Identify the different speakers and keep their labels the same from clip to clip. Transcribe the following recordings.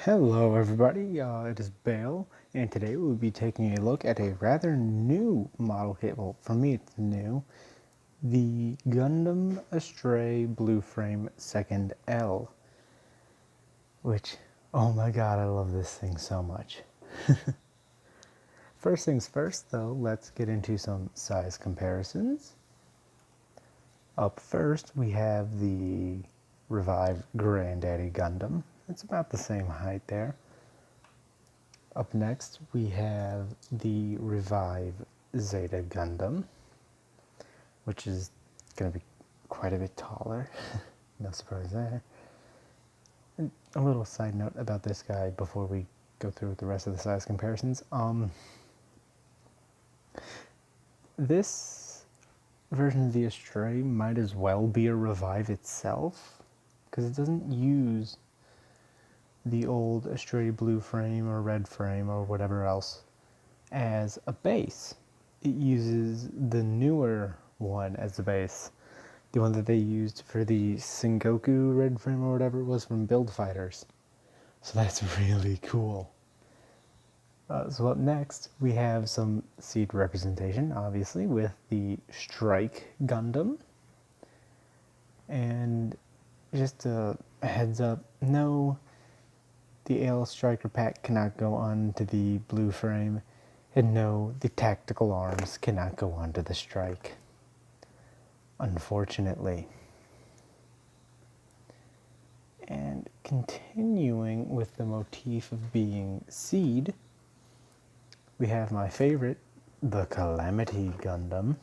Speaker 1: Hello everybody, it is Bale, and today we'll be taking a look at a rather new model kit. Well, for me it's new. The Gundam Astray Blue Frame 2nd L. Which, oh my god, I love this thing so much. First things first though, let's get into some size comparisons. Up first we have the revived Granddaddy Gundam. It's about the same height there. Up next, we have the Revive Zeta Gundam, which is going to be quite a bit taller. No surprise there. And a little side note about this guy before we go through with the rest of the size comparisons. This version of the Astray might as well be a Revive itself, because it doesn't use the old Astray blue frame or red frame or whatever else as a base. It uses the newer one as the base, the one that they used for the Sengoku red frame or whatever it was from Build Fighters. So that's really cool. So up next we have some seed representation, obviously, with the Strike Gundam. And just a heads up, no, the AL Striker pack cannot go onto the blue frame, and no, the tactical arms cannot go onto the Strike, unfortunately. And continuing with the motif of being seed, we have my favorite, the Calamity Gundam,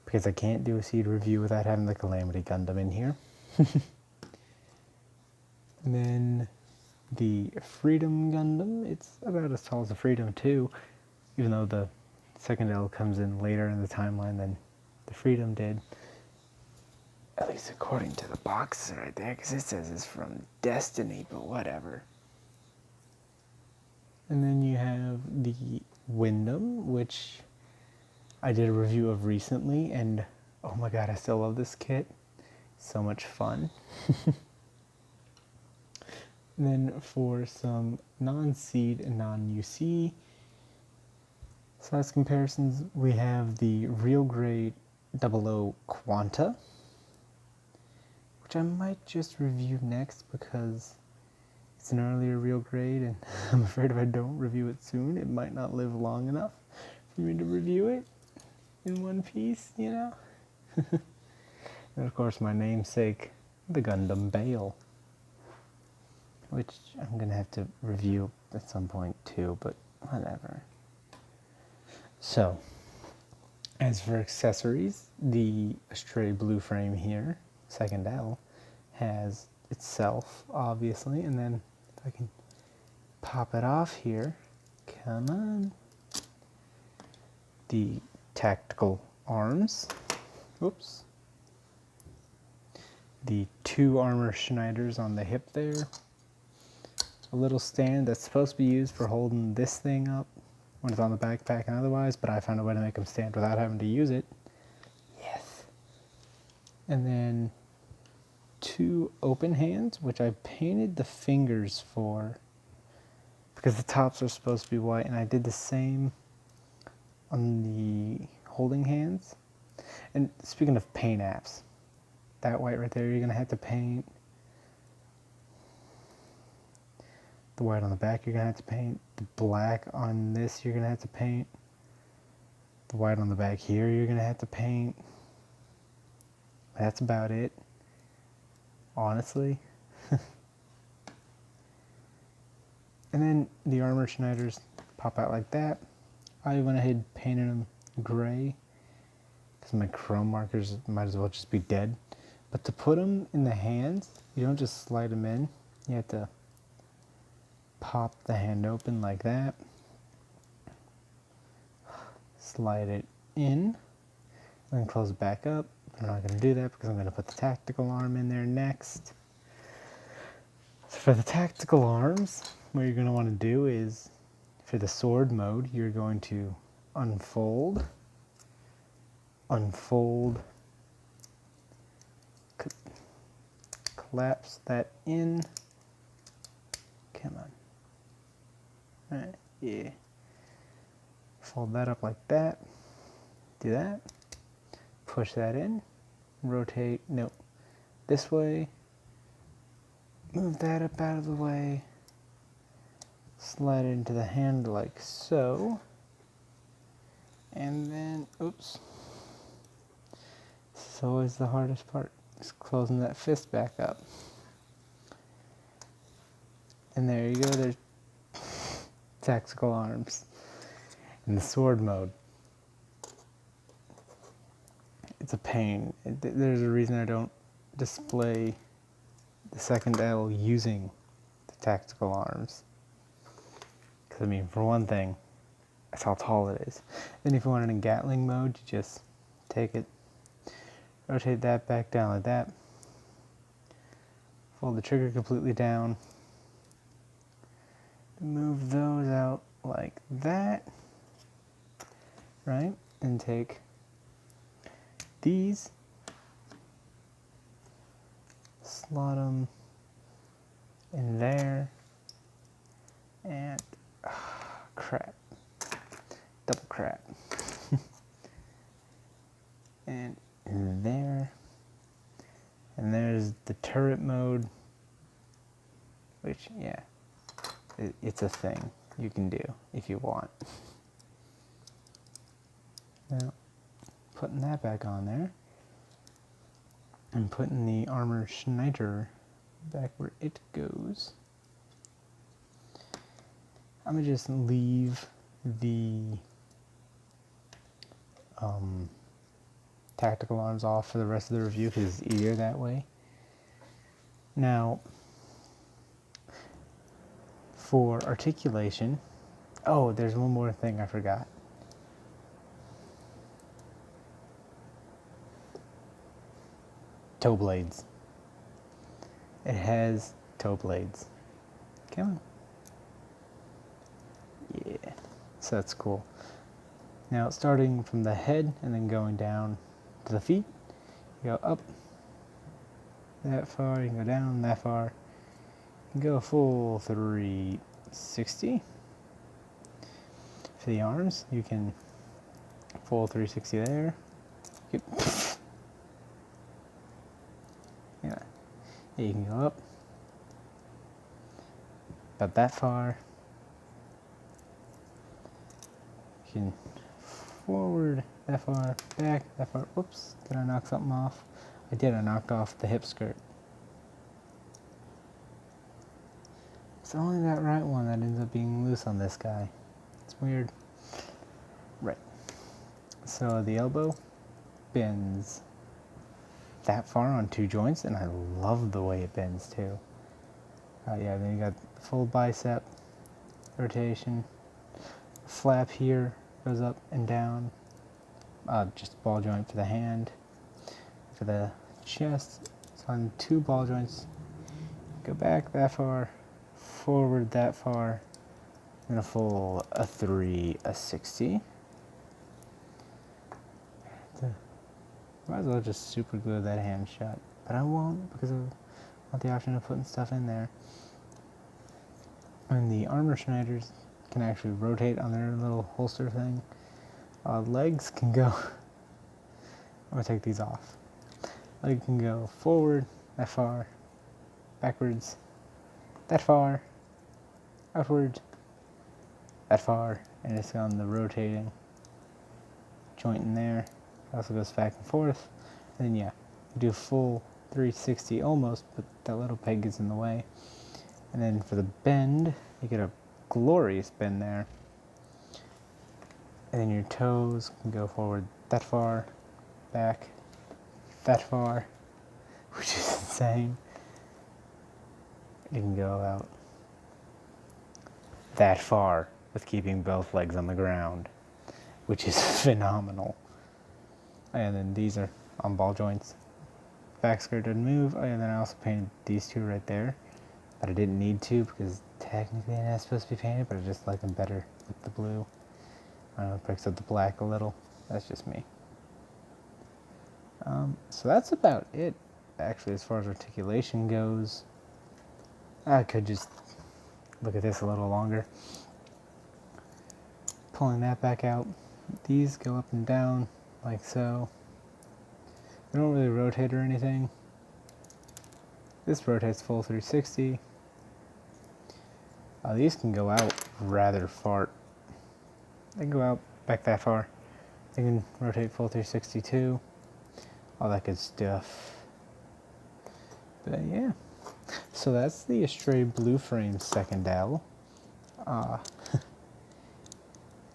Speaker 1: because I can't do a seed review without having the Calamity Gundam in here. And then the Freedom Gundam, it's about as tall as the Freedom 2, even though the second L comes in later in the timeline than the Freedom did. At least according to the box right there, because it says it's from Destiny, but whatever. And then you have the Windom, which I did a review of recently, and oh my god, I still love this kit. So much fun. And then for some non-seed and non-UC size comparisons, we have the Real Grade 00 Quanta, which I might just review next because it's an earlier real grade, and I'm afraid if I don't review it soon, it might not live long enough for me to review it in one piece, you know? And of course my namesake, the Gundam Bale, which I'm going to have to review at some point too, but whatever. So, as for accessories, the Astray blue frame here, 2nd L, has itself, obviously, and then if I can pop it off here, come on, the tactical arms, oops, the 2 armor Schneiders on the hip there, a little stand that's supposed to be used for holding this thing up when it's on the backpack and otherwise, but I found a way to make them stand without having to use it. Yes. And then 2 open hands, which I painted the fingers for because the tops are supposed to be white, and I did the same on the holding hands. And speaking of paint apps, that white right there, you're going to have to paint. The white on the back you're going to have to paint. The black on this you're going to have to paint. The white on the back here you're going to have to paint. That's about it, honestly. And then the armor Schneiders pop out like that. I went ahead and painted them gray because my chrome markers might as well just be dead. But to put them in the hands, you don't just slide them in. You have to pop the hand open like that, slide it in, and close it back up. I'm not going to do that because I'm going to put the tactical arm in there next. So for the tactical arms, what you're going to want to do is, for the sword mode, you're going to unfold, collapse that in, Right, yeah. Fold that up like that. Do that. Push that in. Rotate, no, this way. Move that up out of the way. Slide it into the hand like so. And then, oops. This is always the hardest part. Just closing that fist back up. And there you go, there's tactical arms. In the sword mode, it's a pain. There's a reason I don't display the second L using the tactical arms. Because, I mean, for one thing, that's how tall it is. Then if you want it in Gatling mode, you just take it, rotate that back down like that, fold the trigger completely down, move those out like that, right? And take these, slot them in there, and crap, double crap, and in there, and there's the turret mode, which, yeah, it's a thing you can do if you want. Now, putting that back on there, and putting the armor Schneider back where it goes. I'm gonna just leave the tactical arms off for the rest of the review because it's easier that way. Now, for articulation, oh, there's one more thing I forgot. Toe blades. It has toe blades. Come on. Yeah, so that's cool. Now, starting from the head and then going down to the feet, you go up that far, you can go down that far, you can go a full 360. For the arms, you can full 360 there. Yeah, you can go up about that far. You can forward that far, back that far. Whoops, did I knock something off? I did, I knocked off the hip skirt. It's only that right one that ends up being loose on this guy. It's weird. Right. So the elbow bends that far on two joints, and I love the way it bends too. Yeah, then you got the full bicep rotation. Flap here goes up and down. Just ball joint for the hand. For the chest, it's on two ball joints. Go back that far, forward that far, and a full 360. Might as well just super glue that hand shut, but I won't because I want the option of putting stuff in there. And the armor Schneiders can actually rotate on their little holster thing. Legs can go, I'm gonna take these off. Leg can go forward, that far, backwards, that far, outward, that far, and it's on the rotating joint in there. It also goes back and forth. And then, yeah, you do full 360 almost, but that little peg is in the way. And then for the bend, you get a glorious bend there. And then your toes can go forward that far, back that far, which is insane. You can go out that far with keeping both legs on the ground, which is phenomenal. And then these are on ball joints. Back skirt doesn't move. And then I also painted these two right there, but I didn't need to because technically they're not supposed to be painted, but I just like them better with the blue. I don't know, it breaks up the black a little. That's just me. So that's about it, actually, as far as articulation goes. I could just look at this a little longer. pulling that back out. These go up and down like so. They don't really rotate or anything. This rotates full 360. These can go out rather far. They can go out back that far. They can rotate full 360 too. All that good stuff. But yeah. So that's the Astray Blue Frame second L.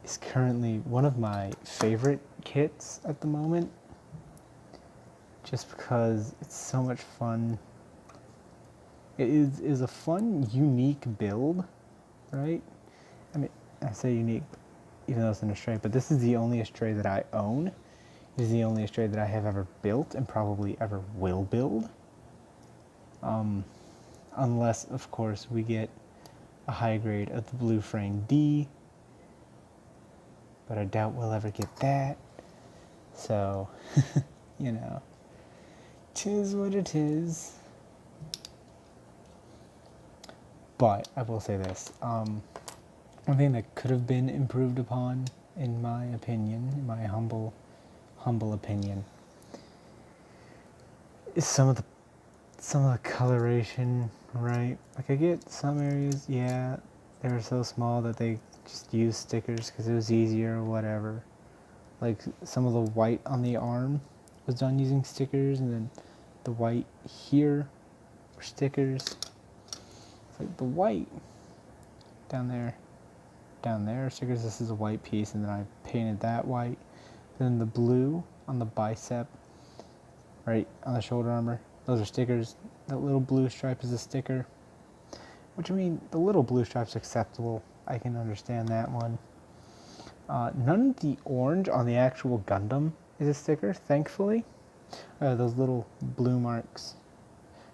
Speaker 1: It's currently one of my favorite kits at the moment. Just because it's so much fun. It is a fun, unique build, right? I mean, I say unique, even though it's an Astray, but this is the only Astray that I own. It is the only Astray that I have ever built and probably ever will build. Unless, of course, we get a high grade of the Blue Frame D. But I doubt we'll ever get that. So, you know, 'tis what it is. But I will say this, one thing that could have been improved upon, in my opinion, in my humble opinion, is some of the coloration, right? Like I get some areas, yeah, they were so small that they just used stickers because it was easier or whatever. Like some of the white on the arm was done using stickers, and then the white here were stickers. Like the white down there stickers. This is a white piece, and then I painted that white. Then the blue on the bicep, right on the shoulder armor, those are stickers. That little blue stripe is a sticker, which, I mean, the little blue stripe's acceptable. I can understand that one. None of the orange on the actual Gundam is a sticker, thankfully. Those little blue marks,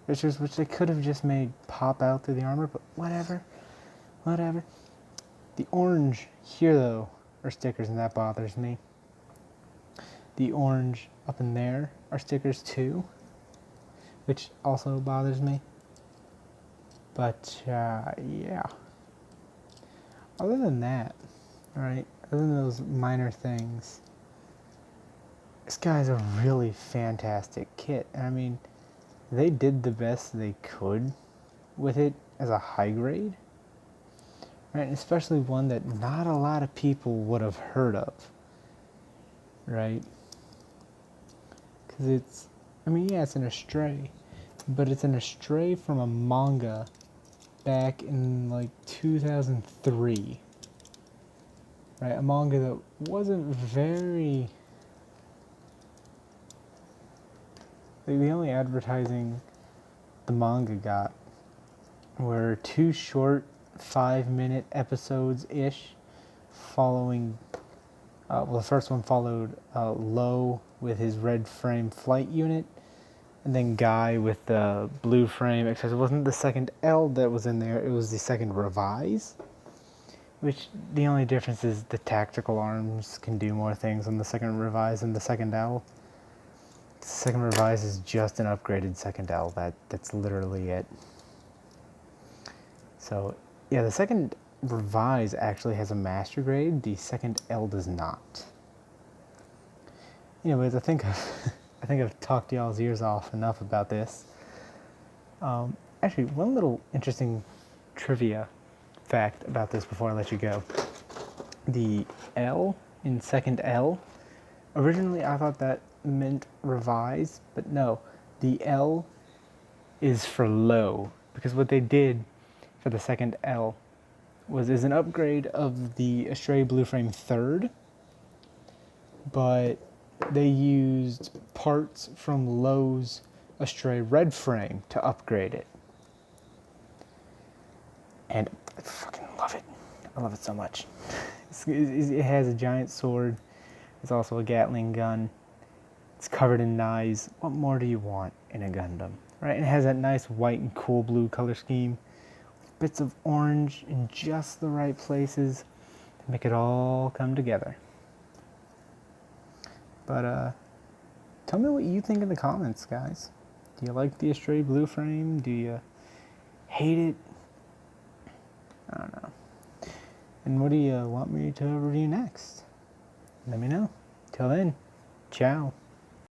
Speaker 1: which they could have just made pop out through the armor, but whatever. The orange here, though, are stickers, and that bothers me. The orange up in there are stickers too, which also bothers me. But, yeah. Other than that, alright, other than those minor things, this guy's a really fantastic kit. And I mean, they did the best they could with it as a high grade, right? And especially one that not a lot of people would have heard of, right? Because it's, I mean, yeah, it's an Astray, but it's an Astray from a manga back in like 2003, right? A manga that wasn't very, like, the only advertising the manga got were 2 short 5-minute episodes-ish following, well, the first one followed Low with his red frame flight unit, and then Guy with the blue frame, except it wasn't the second L that was in there, it was the second Revise, which the only difference is the tactical arms can do more things on the second Revise than the second L. The second Revise is just an upgraded second L, that's literally it. So, yeah, the second Revise actually has a master grade, the second L does not. Anyways, I think I've talked y'all's ears off enough about this. Actually, one little interesting trivia fact about this before I let you go. The L in second L, originally I thought that meant Revise, but no, the L is for Low, because what they did for the second L is an upgrade of the Astray Blue Frame 3rd, but they used parts from Low's Astray Red Frame to upgrade it. And I fucking love it. I love it so much. It has a giant sword. It's also a Gatling gun. It's covered in knives. What more do you want in a Gundam, right? And it has that nice white and cool blue color scheme, with bits of orange in just the right places to make it all come together. But tell me what you think in the comments, guys. Do you like the Astray Blue Frame? Do you hate it? I don't know. And what do you want me to review next? Let me know. Till then, ciao.